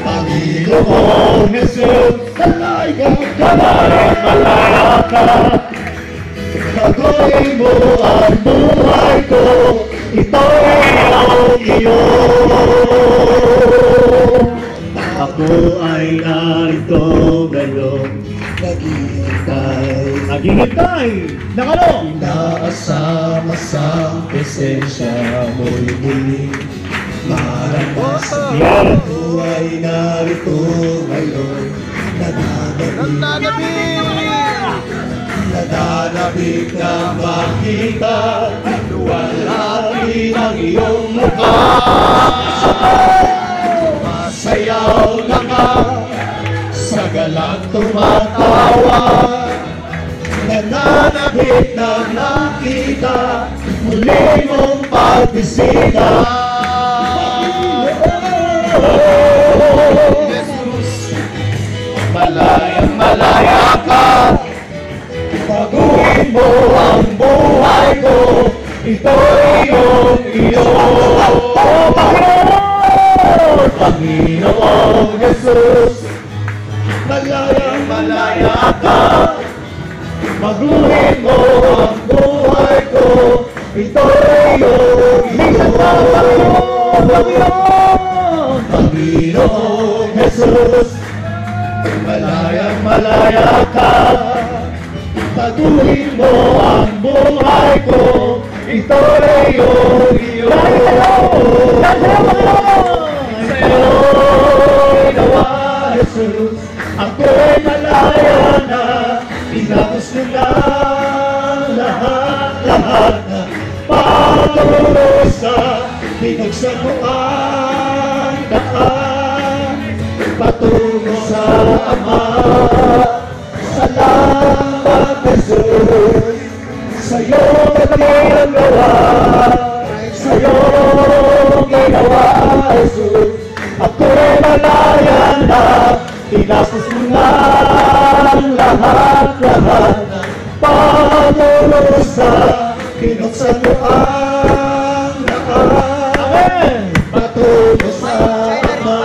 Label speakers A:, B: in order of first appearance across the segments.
A: Panginoong Jesus, malaya ka. Pagawin mo ang buhay ko, ito'y iyo. Ako ay narito ngayon, naghihintay ng ano? Inaasama sa presensya mo'y muli maranasan. Ako ay narito ngayon, nananabik na makita, luwalhati ang iyong mukha. Masayaw na ka, sa galang tumatawa, nananabik na nakita, muli mong pagbisita. Jesus, malayang malaya ka, baguhin mo ang buhay ko, ito'y iyo. Panginoong Jesus, malayang malaya ka, baguhin mo ang buhay ko, ito'y iyo. Panginoong Jesus, malayang malaya ka, baguhin mo ang buhay ko, ito'y iyo. Sa'yo'y nawa, Jesus, ako'y malaya na, tinapos ko na lahat na pagdurusa, binuksan mo ang daan patungo sa Ama. Salamat, Jesus, sa'yo ang gawa, sa'yo ginawa, Jesus. Ako'y malaya na, tinapos mo na lahat na pagdurusa, binuksan mo ang daan patungo sa Ama.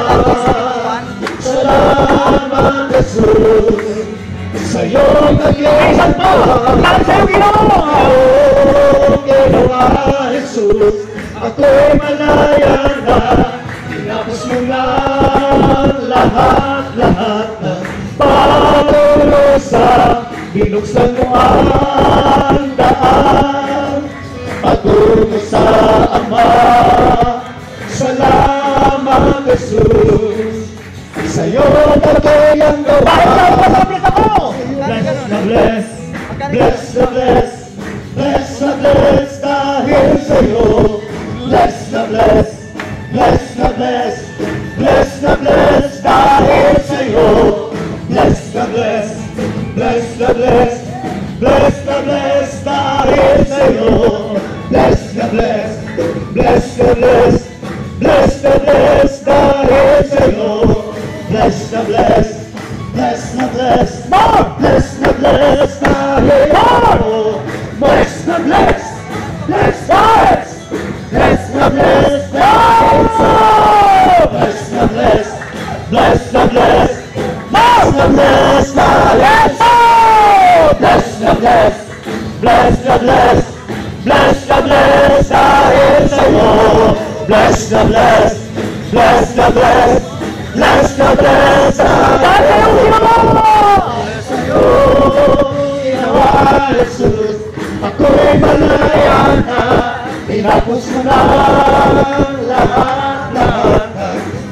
A: Salamat, Jesus, sa'yo nag-iisang mo, sa'yo ginawa, Jesus. Ako'y malaya na, tinapos mo na lahat na pagdurusa, binuksan mo ang daan patungo sa Ama. Salamat, Jesus, sa'yo nagay ang gawa. Bless na bless, bless na bless, bless na bless dahil sa'yo. Bless na bless, bless na bless, bless na bless dahil sa'yo. Bless na bless, bless na bless, bless na bless dahil sa'yo. Bless na bless, bless na bless, bless na bless dahil sa'yo. Bless na bless, bless na bless, more! Bless na bless dahil sa'yo. Bless na bless, bless bless, bless na bless dahil sa'yo. Bless na bless, bless na bless, bless na bless dahil sa'yo. Bless na bless, bless na bless, bless na bless dahil sa'yo. Bless na bless, bless na bless, bless na bless dahil sa'yo. Ginawa, Jesus, ako'y malaya na, tinapos mo na lahat na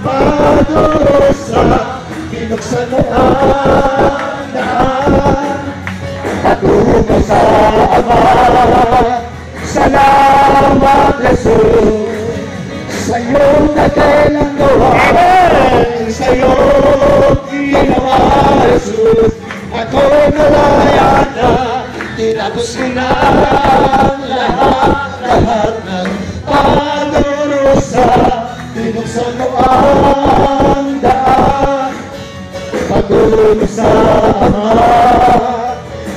A: pagdurusa, binuksan mo ang daan patungo sa Ama. Salamat, Jesus, sa'yo nagay ang gawa, sa'yo ginawa, Jesus. Ako'y malaya na, tinapos ko na lahat ng pagdurusa, binuksan mo ang daan patungo sa Ama.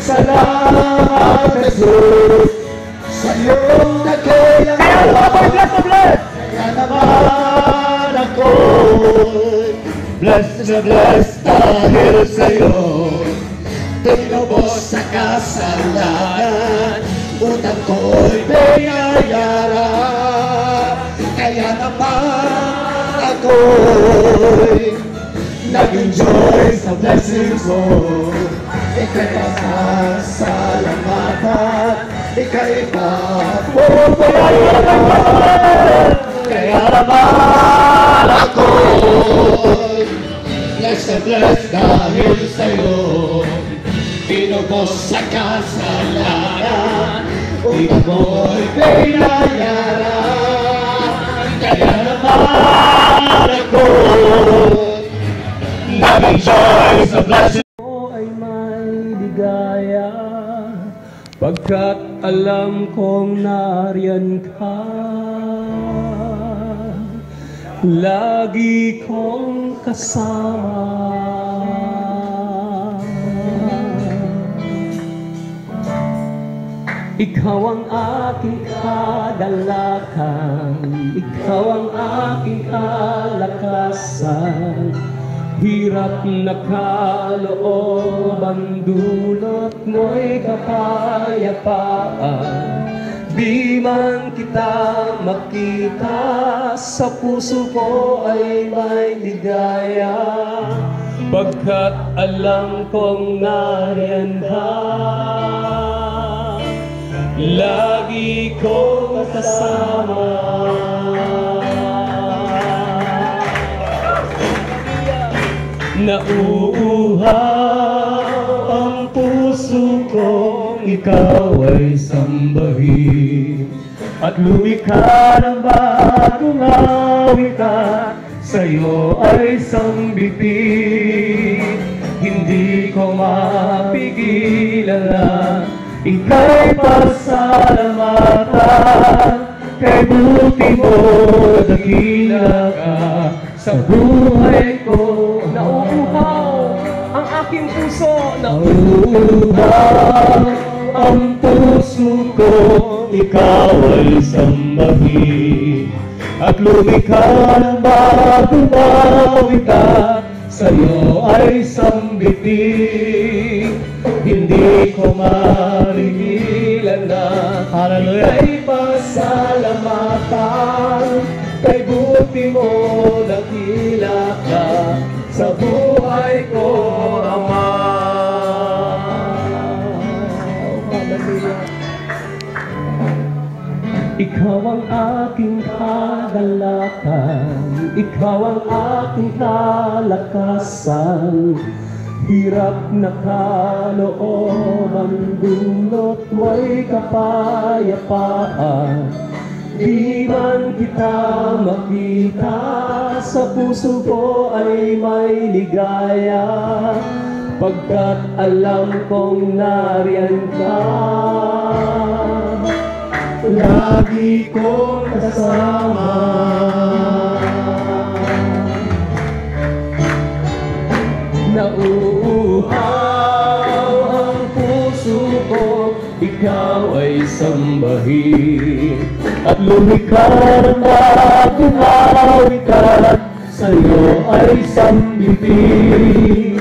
A: Salamat, Jesus, sa'yo nagay ang gawa, kaya naman ako bless dahil sa'yo. Tinubos sa kasalanan, utang ko'y binayaran. Kaya naman ako'y nag-enjoy sa blessings mo. Ika'y pasasalamatan, ika'y papupuyan. Kaya naman ako'y bless dahil sa'yo. Tinubos sa kasalanan, utang mo'y binayaran. Kaya naman ako'y nag-enjoy sa blessing
B: mo ay may ligaya, pagkat alam kong nariyan ka. Lagi kong kasama. Ikaw ang aking kadalakan, ikaw ang aking kalakasan. Hirap na kalooban, dulot mo'y kapayapaan. Di man kita makita, sa puso ko ay may ligaya, pagkat alam kong nariyan ka. Lagi kong kasama. Nauuhaw ang puso kong ikaw ay sambahin, at lumikha ng bagong awitan, sa'yo ay sambitin. Hindi ko mapigilan na ika'y pasalamatan. Kay buti mo dakila ka sa buhay ko. Nauuhaw ang aking puso, nauuhaw ang puso ko, ikaw ay sambahin, at lumikha ng bagong awitan, sa'yo ay sambitin. Hindi ko marigilan na ika'y pasalamatan. Kay buti mo dakila ka sa buhay ko, Ama. Ikaw ang aking kadalakan, ikaw ang aking kalakasan. Hirap na kalooban, dulot mo'y kapayapaan. Di man kita makita, sa puso ko ay may ligaya, pagkat alam kong nariyan ka. Lagi kong kasama. Nauuhaw ang puso ko, ikaw ay sambahin, at lumikha ng bagong awitan, sa'yo ay sambitin.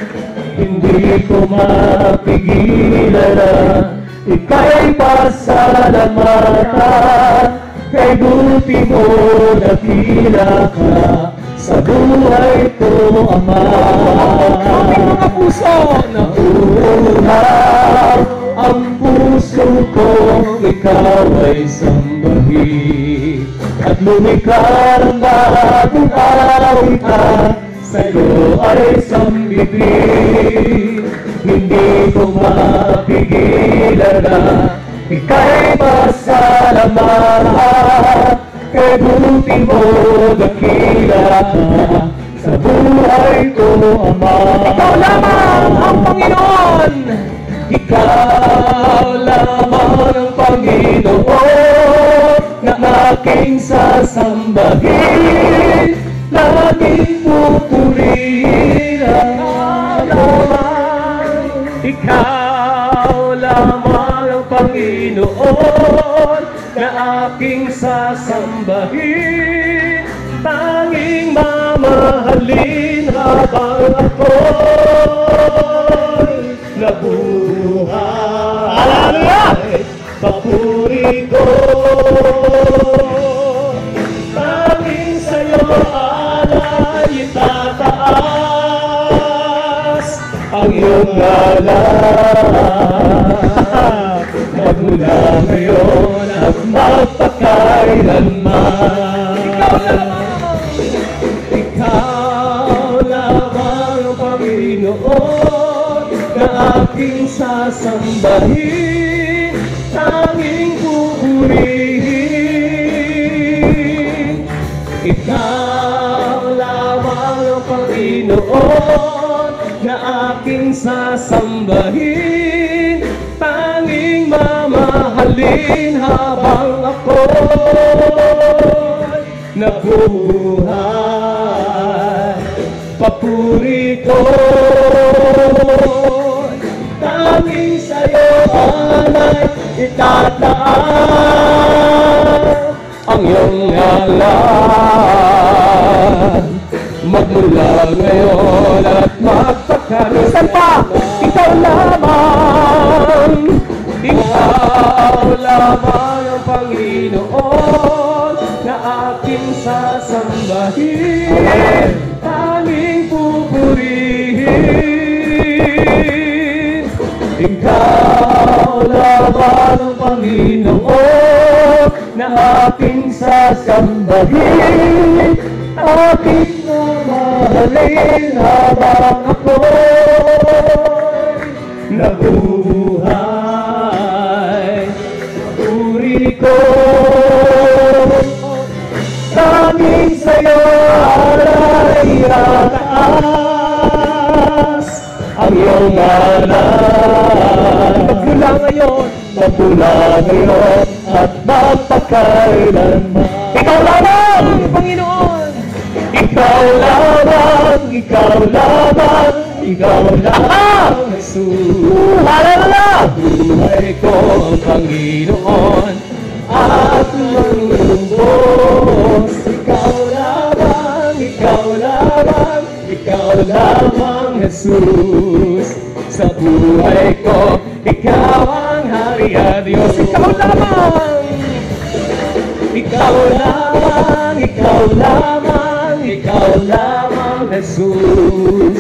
B: Hindi ko mapigilan na ika'y pasalamatan. Kay buti mo dakila ka sa buhay ko, Ama. Aming mga puso, nauuhaw ang puso ko, ikaw ay sambahin, at lumikha ng bagong awitan, sa'yo ay sambitin. Hindi ko mapigilan na ika'y pasalamatan. Kay buti mo dakila ka sa buhay ko, Ama. Ikaw lamang ang Panginoon, ikaw lamang ang Panginoon na aking sasambahin, laging pupurihin. Ikaw lamang ang Panginoon na aking sasambahin, tanging mamahalin.
A: habang ako'y nabuhay. Papuri ko, tanging sa'yo alay itataas ang iyong ngalan. Magmula ngayon at magpakailanman. Ikaw lamang ang Panginoon na aking sasambahin, tanging pupurihin. Ikaw lamang ang Panginoon na aking sasambahin, tanging mamahalin habang ako'y nabubuhay. Papuri ko, tanging sa'yo alay itataas ang iyong ngalan. Magmula ngayon at magpakailanman. Pa! Ikaw lamang, ikaw lamang ang Panginoon na aking sasambahin, tanging pupurihin. Ikaw lamang ang Panginoon na aking sasambahin, aking mamahalin habang ako'y nabubuhay. Papuri ko, tanging sa'yo alay itataas ang iyong ngalan. Magmula ngayon at magpakailanman. Ikaw lamang, Panginoon! Ikaw lamang, ikaw lamang, ikaw lamang, Jesus. Hallelujah! Buhay ko ang Panginoon at manlulubos. Ikaw lamang, ikaw lamang, ikaw lamang, Jesus. Sa buhay ko, ikaw ang hari at Diyos. Ikaw lamang, ikaw lamang, ikaw lamang, ikaw lamang, Jesus.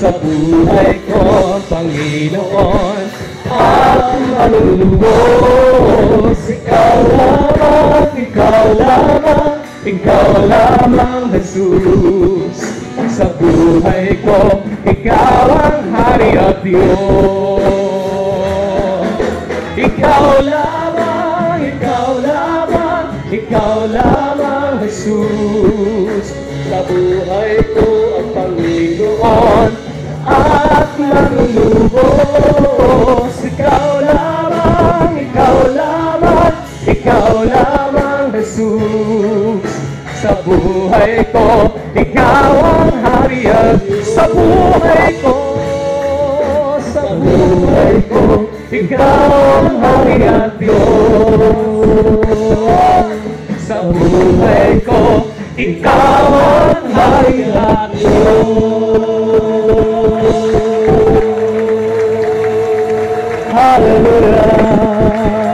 A: Sa buhay ko, Panginoon, at malulubos. Ikaw lamang, ikaw lamang, ikaw lamang, Jesus. Sa buhay ko, ikaw ang hari at Diyos. Ikaw lamang, ikaw lamang, ikaw lamang, Jesus. Sa buhay ko ang Panginoon at manlulubos. Ikaw lamang, ikaw lamang, ikaw lamang, Jesus. Sa buhay ko, ikaw ang hari at sa buhay ko, sa buhay ko, ikaw ang hari at Diyos. Sa buhay ko, ikaw ang hari at Diyos. Hallelujah.